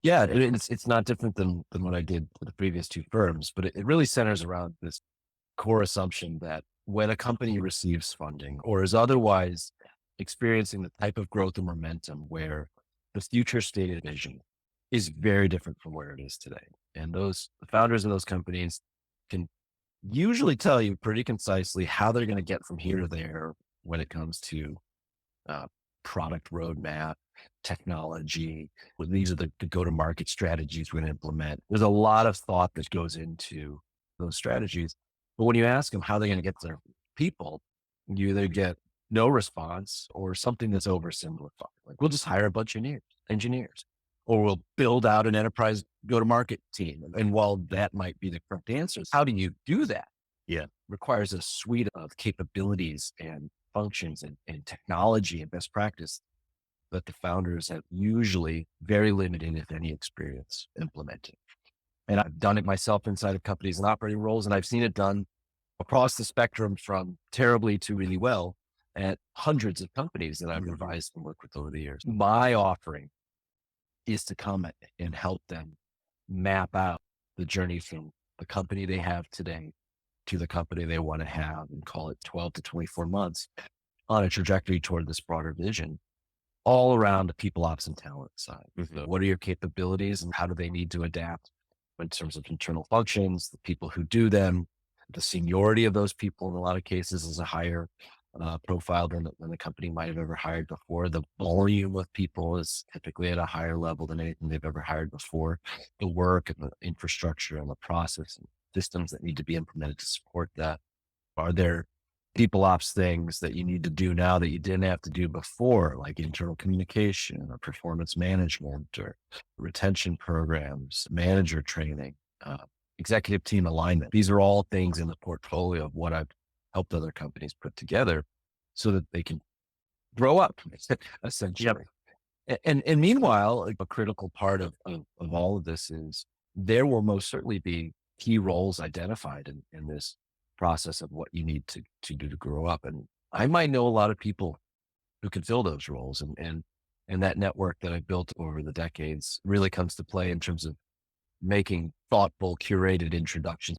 Yeah, it's not different than what I did for the previous two firms, but it really centers around this core assumption that when a company receives funding or is otherwise experiencing the type of growth and momentum where the future stated vision is very different from where it is today. And the founders of those companies can usually tell you pretty concisely how they're going to get from here to there when it comes to uh, product roadmap, technology. Well, these are the go-to-market strategies we're going to implement. There's a lot of thought that goes into those strategies. But when you ask them how they're going to get their people, you either get no response or something that's oversimplified. Like we'll just hire a bunch of engineers, or we'll build out an enterprise go-to-market team. And while that might be the correct answer, how do you do that? Yeah. Requires a suite of capabilities and functions and technology and best practice that the founders have usually very limited, if any, experience implementing. And I've done it myself inside of companies and operating roles, and I've seen it done across the spectrum from terribly to really well at hundreds of companies that I've Mhm. advised and worked with over the years. My offering is to come and help them map out the journey from the company they have today to the company they want to have and call it 12 to 24 months on a trajectory toward this broader vision all around the people ops and talent side. So Mhm. what are your capabilities and how do they need to adapt in terms of internal functions, the people who do them, the seniority of those people in a lot of cases is a higher profile than the company might have ever hired before. The volume of people is typically at a higher level than anything they've ever hired before. The work and the infrastructure and the process and systems that need to be implemented to support that. Are there people ops things that you need to do now that you didn't have to do before, like internal communication or performance management or retention programs, manager training, executive team alignment? These are all things in the portfolio of what I've helped other companies put together so that they can grow up, Yep. essentially. And meanwhile, like a critical part of all of this is there will most certainly be key roles identified in this process of what you need to do to grow up. And I might know a lot of people who can fill those roles. And that network that I built over the decades really comes to play in terms of making thoughtful, curated introductions